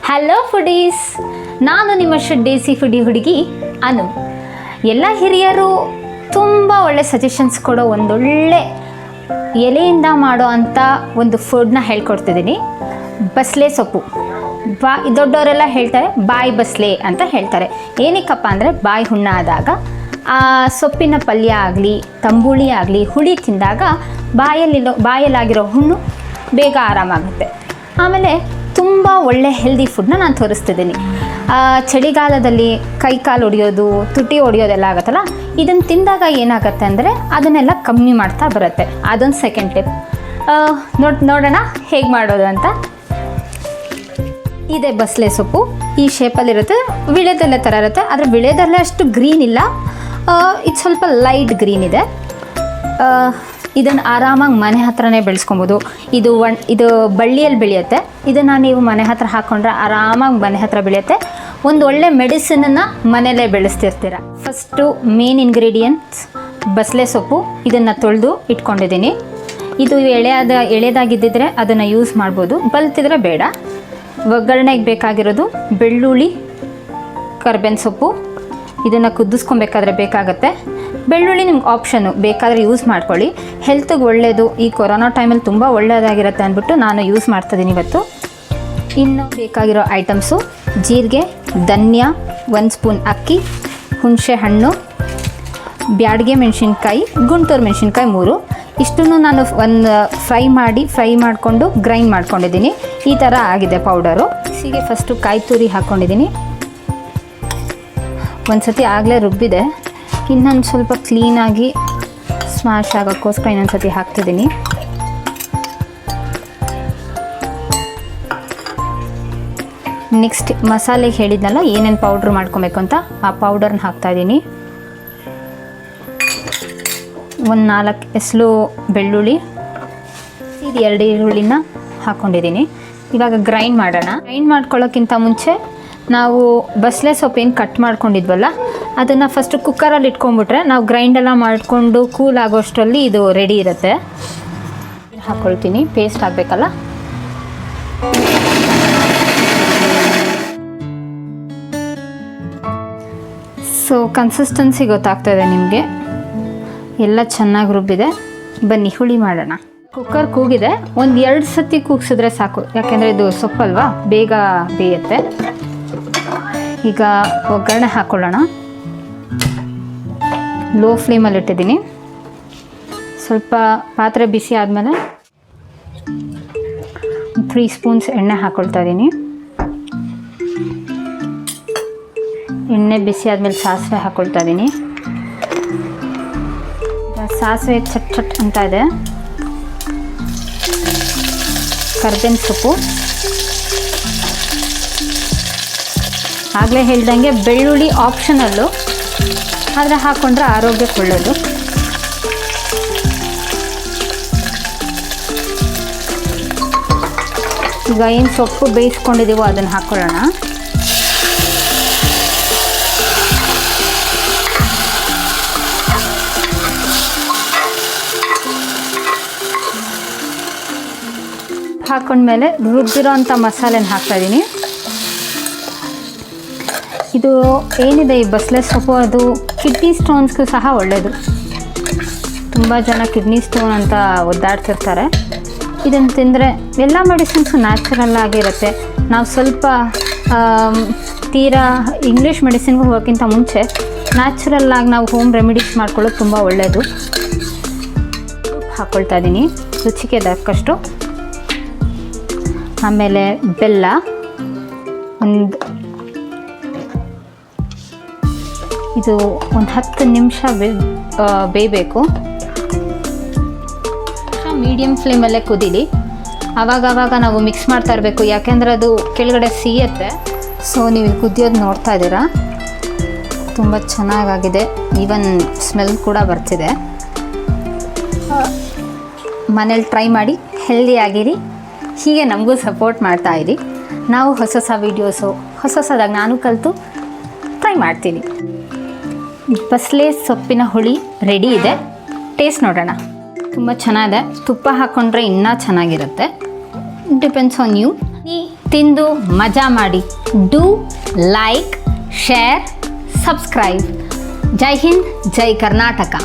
Hello foodies, ನಾನು ನಿಮ್ಮ ಶುದ್ಧ ದೇಸಿ ಫುಡಿ ಹುಡುಗಿ ಅನು. ಎಲ್ಲ ಹಿರಿಯರು ತುಂಬ ಒಳ್ಳೆ ಸಜೆಷನ್ಸ್ ಕೊಡೋ ಒಂದೊಳ್ಳೆ ಎಲೆಯಿಂದ ಮಾಡೋ ಅಂಥ ಒಂದು ಫುಡ್ನ ಹೇಳ್ಕೊಡ್ತಿದ್ದೀನಿ. ಬಸಳೆ ಸೊಪ್ಪು. ದೊಡ್ಡವರೆಲ್ಲ ಹೇಳ್ತಾರೆ ಬಾಯಿ ಬಸಳೆ ಅಂತ ಹೇಳ್ತಾರೆ. ಏನಕ್ಕಪ್ಪ ಅಂದರೆ ಬಾಯಿ ಹುಣ್ಣ ಆದಾಗ ಆ ಸೊಪ್ಪಿನ ಪಲ್ಯ ಆಗಲಿ ತಂಬುಳಿ ಆಗಲಿ ಹುಳಿ ತಿಂದಾಗ ಬಾಯಲ್ಲಾಗಿರೋ ಹುಣ್ಣು ಬೇಗ ಆರಾಮಾಗುತ್ತೆ. ಆಮೇಲೆ ತುಂಬ ಒಳ್ಳೆ ಹೆಲ್ದಿ ಫುಡ್ನ ನಾನು ತೋರಿಸ್ತಿದ್ದೀನಿ. ಚಳಿಗಾಲದಲ್ಲಿ ಕೈ ಕಾಲು ಹೊಡೆಯೋದು ತುಟಿ ಹೊಡೆಯೋದೆಲ್ಲ ಆಗುತ್ತಲ್ಲ, ಇದನ್ನು ತಿಂದಾಗ ಏನಾಗುತ್ತೆ ಅಂದರೆ ಅದನ್ನೆಲ್ಲ ಕಮ್ಮಿ ಮಾಡ್ತಾ ಬರುತ್ತೆ. ಅದೊಂದು ಸೆಕೆಂಡ್ ಟಿಪ್. ನೋಡೋಣ ಹೇಗೆ ಮಾಡೋದು ಅಂತ. ಇದೆ ಬಸಳೆ ಸೊಪ್ಪು. ಈ ಶೇಪಲ್ಲಿರುತ್ತೆ, ವಿಳೆದೆಲೆ ಥರ ಇರುತ್ತೆ. ಆದರೆ ವಿಳೆದೆಲೆ ಅಷ್ಟು ಗ್ರೀನ್ ಇಲ್ಲ, ಇದು ಸ್ವಲ್ಪ ಲೈಟ್ ಗ್ರೀನ್ ಇದೆ. ಇದನ್ನು ಆರಾಮಾಗಿ ಮನೆ ಹತ್ರನೇ ಬೆಳೆಸ್ಕೊಬೋದು. ಇದು ಬಳ್ಳಿಯಲ್ಲಿ ಬೆಳೆಯುತ್ತೆ. ಇದನ್ನು ನೀವು ಮನೆ ಹತ್ರ ಹಾಕ್ಕೊಂಡ್ರೆ ಆರಾಮಾಗಿ ಮನೆ ಹತ್ರ ಬೆಳೆಯುತ್ತೆ. ಒಂದು ಒಳ್ಳೆ ಮೆಡಿಸಿನನ್ನು ಮನೆಯಲ್ಲೇ ಬೆಳೆಸ್ತಿರ್ತೀರ. ಫಸ್ಟು ಮೇನ್ ಇಂಗ್ರೀಡಿಯೆಂಟ್ಸ್ ಬಸಳೆ ಸೊಪ್ಪು. ಇದನ್ನು ತೊಳೆದು ಇಟ್ಕೊಂಡಿದ್ದೀನಿ. ಇದು ಎಳೆದಾಗಿದ್ದಿದ್ರೆ ಅದನ್ನು ಯೂಸ್ ಮಾಡ್ಬೋದು, ಬಲ್ತಿದ್ರೆ ಬೇಡ. ಒಗ್ಗರಣೆಗೆ ಬೇಕಾಗಿರೋದು ಬೆಳ್ಳುಳ್ಳಿ, ಕರ್ಬೇವಿನ ಸೊಪ್ಪು. ಇದನ್ನು ಕುದಿಸ್ಕೊಬೇಕಾದ್ರೆ ಬೇಕಾಗತ್ತೆ. ಬೆಳ್ಳುಳ್ಳಿ ನಿಮ್ಗೆ ಆಪ್ಷನ್ನು, ಬೇಕಾದರೆ ಯೂಸ್ ಮಾಡ್ಕೊಳ್ಳಿ. ಹೆಲ್ತ್ಗೆ ಒಳ್ಳೆಯದು. ಈ ಕೊರೋನಾ ಟೈಮಲ್ಲಿ ತುಂಬ ಒಳ್ಳೆಯದಾಗಿರುತ್ತೆ ಅಂದ್ಬಿಟ್ಟು ನಾನು ಯೂಸ್ ಮಾಡ್ತಿದ್ದೀನಿ ಇವತ್ತು. ಇನ್ನು ಬೇಕಾಗಿರೋ ಐಟಮ್ಸು ಜೀರಿಗೆ, ಧನ್ಯ, 1 ಸ್ಪೂನ್ ಅಕ್ಕಿ, ಹುಣಸೆ ಹಣ್ಣು, ಬ್ಯಾಡಗೆ ಮೆಣಸಿನ್ಕಾಯಿ, ಗುಂಟೂರು ಮೆಣಸಿನ್ಕಾಯಿ 3. ಇಷ್ಟನ್ನು ನಾನು ಫ್ರೈ ಮಾಡಿಕೊಂಡು ಗ್ರೈಂಡ್ ಮಾಡ್ಕೊಂಡಿದ್ದೀನಿ. ಈ ಥರ ಆಗಿದೆ ಪೌಡರು. ಮಿಕ್ಸಿಗೆ ಫಸ್ಟು ಕಾಯಿ ತುರಿ ಹಾಕ್ಕೊಂಡಿದ್ದೀನಿ. ಒಂದು ಸತಿ ಆಗಲೇ ರುಬ್ಬಿದೆ. ಇನ್ನೊಂದು ಸ್ವಲ್ಪ ಕ್ಲೀನಾಗಿ ಸ್ಮ್ಯಾಶ್ ಆಗೋಕ್ಕೋಸ್ಕರ ಇನ್ನೊಂದು ಸತಿ ಹಾಕ್ತಿದ್ದೀನಿ. ನೆಕ್ಸ್ಟ್ ಮಸಾಲೆಗೆ ಹೇಳಿದ್ನಲ್ಲ ಏನೇನು ಪೌಡ್ರ್ ಮಾಡ್ಕೊಬೇಕು ಅಂತ, ಆ ಪೌಡರ್ನ ಹಾಕ್ತಾಯಿದ್ದೀನಿ. ಒಂದು 4 ಎಸಳು ಬೆಳ್ಳುಳ್ಳಿ, ಇದು 2 ಈರುಳ್ಳಿನ ಹಾಕ್ಕೊಂಡಿದ್ದೀನಿ. ಇವಾಗ ಗ್ರೈಂಡ್ ಮಾಡೋಣ. ಗ್ರೈಂಡ್ ಮಾಡ್ಕೊಳ್ಳೋಕ್ಕಿಂತ ಮುಂಚೆ ನಾವು ಬಸಳೆ ಸೊಪ್ಪೇನು ಕಟ್ ಮಾಡ್ಕೊಂಡಿದ್ವಲ್ಲ, ಅದನ್ನು ಫಸ್ಟು ಕುಕ್ಕರಲ್ಲಿ ಇಟ್ಕೊಂಡ್ಬಿಟ್ರೆ ನಾವು ಗ್ರೈಂಡೆಲ್ಲ ಮಾಡಿಕೊಂಡು ಕೂಲ್ ಆಗೋಷ್ಟರಲ್ಲಿ ಇದು ರೆಡಿ ಇರುತ್ತೆ. ಹಾಕ್ಕೊಳ್ತೀನಿ, ಪೇಸ್ಟ್ ಆಗಬೇಕಲ್ಲ. ಸೊ ಕನ್ಸಿಸ್ಟೆನ್ಸಿ ಗೊತ್ತಾಗ್ತಾಯಿದೆ ನಿಮಗೆ, ಎಲ್ಲ ಚೆನ್ನಾಗಿ ರುಬ್ಬಿದೆ. ಬನ್ನಿ ಹುಳಿ ಮಾಡೋಣ. ಕುಕ್ಕರ್ ಕೂಗಿದೆ, ಒಂದು 2 ಸತಿ ಕೂಗಿಸಿದ್ರೆ ಸಾಕು, ಯಾಕೆಂದರೆ ಇದು ಸೊಪ್ಪಲ್ವಾ, ಬೇಗ ಬೇಯುತ್ತೆ. ಈಗ ಒಗ್ಗರಣೆ ಹಾಕ್ಕೊಳ್ಳೋಣ. ಲೋ ಫ್ಲೇಮಲ್ಲಿ ಇಟ್ಟಿದ್ದೀನಿ. ಸ್ವಲ್ಪ ಪಾತ್ರೆ ಬಿಸಿ ಆದಮೇಲೆ 3 ಸ್ಪೂನ್ಸ್ ಎಣ್ಣೆ ಹಾಕ್ಕೊಳ್ತಾ ಇದ್ದೀನಿ. ಎಣ್ಣೆ ಬಿಸಿ ಆದಮೇಲೆ ಸಾಸಿವೆ ಹಾಕ್ಕೊಳ್ತಾ ಇದ್ದೀನಿ. ಸಾಸಿವೆ ಚಟ್ ಅಂತ ಇದೆ. ಕರ್ಬೇವಿನ ಸೊಪ್ಪು, ಆಗಲೇ ಹೇಳ್ದಂಗೆ ಬೆಳ್ಳುಳ್ಳಿ ಆಪ್ಷನಲ್ಲು, ಆದರೆ ಹಾಕ್ಕೊಂಡ್ರೆ ಆರೋಗ್ಯಕ್ಕೆ ಒಳ್ಳೆಯದು. ಈಗ ಏನು ಸೊಪ್ಪು ಬೇಯಿಸ್ಕೊಂಡಿದ್ದೀವೋ ಅದನ್ನು ಹಾಕ್ಕೊಳ್ಳೋಣ. ಹಾಕ್ಕೊಂಡ್ಮೇಲೆ ರುಬ್ಬಿರೋ ಅಂಥ ಮಸಾಲೆನ ಹಾಕ್ತಾಯಿದ್ದೀನಿ. ಇದು ಏನಿದೆ ಈ ಬಸಳೆ ಸೊಪ್ಪು, ಅದು ಕಿಡ್ನಿ ಸ್ಟೋನ್ಸ್ಗೂ ಸಹ ಒಳ್ಳೆಯದು. ತುಂಬ ಜನ ಕಿಡ್ನಿ ಸ್ಟೋನ್ ಅಂತ ಒದ್ದಾಡ್ತಿರ್ತಾರೆ. ಇದನ್ನು ತಿಂದರೆ ಎಲ್ಲ ಮೆಡಿಸಿನ್ಸು ನ್ಯಾಚುರಲ್ ಆಗಿರುತ್ತೆ. ನಾವು ಸ್ವಲ್ಪ ತೀರಾ ಇಂಗ್ಲೀಷ್ ಮೆಡಿಸಿನ್ಗೆ ಹೋಗೋಕ್ಕಿಂತ ಮುಂಚೆ ನ್ಯಾಚುರಲ್ಲಾಗಿ ನಾವು ಹೋಮ್ ರೆಮಿಡೀಸ್ ಮಾಡ್ಕೊಳ್ಳೋದು ತುಂಬ ಒಳ್ಳೆಯದು. ಹಾಕ್ಕೊಳ್ತಾ ಇದ್ದೀನಿ ರುಚಿಗೆ ತಕ್ಕಷ್ಟು. ಆಮೇಲೆ ಬೆಲ್ಲ ಇದು ಒಂದು 10 ನಿಮಿಷ ಬೇಯಬೇಕು. ಮೀಡಿಯಮ್ ಫ್ಲೇಮಲ್ಲೇ ಕುದೀಲಿ. ಆವಾಗವಾಗ ನಾವು ಮಿಕ್ಸ್ ಮಾಡ್ತಾ ಇರಬೇಕು, ಯಾಕೆಂದರೆ ಅದು ಕೆಳಗಡೆ ಸಿಗುತ್ತೆ. ಸೊ ನೀವು ಕುದಿಯೋದು ನೋಡ್ತಾ ಇದ್ದೀರಾ, ತುಂಬ ಚೆನ್ನಾಗಾಗಿದೆ. ಈವನ್ ಸ್ಮೆಲ್ ಕೂಡ ಬರ್ತಿದೆ. ಮನೇಲಿ ಟ್ರೈ ಮಾಡಿ, ಹೆಲ್ದಿ ಆಗಿರಿ. ಹೀಗೆ ನಮಗೂ ಸಪೋರ್ಟ್ ಮಾಡ್ತಾಯಿರಿ. ನಾವು ಹೊಸ ವೀಡಿಯೋಸು ಹೊಸದಾಗಿ ನಾನು ಕಲಿತು ಟ್ರೈ ಮಾಡ್ತೀನಿ. ಬಸಳೆ ಸೊಪ್ಪಿನ ಹುಳಿ ರೆಡಿ ಇದೆ. ಟೇಸ್ಟ್ ನೋಡೋಣ. ತುಂಬ ಚೆನ್ನಾಗಿದೆ. ತುಪ್ಪ ಹಾಕ್ಕೊಂಡ್ರೆ ಇನ್ನೂ ಚೆನ್ನಾಗಿರುತ್ತೆ. Depends on you. ಈ ತಿಂದು ಮಜಾ ಮಾಡಿ. Do like, share, subscribe. Jai Hind, Jai Karnataka.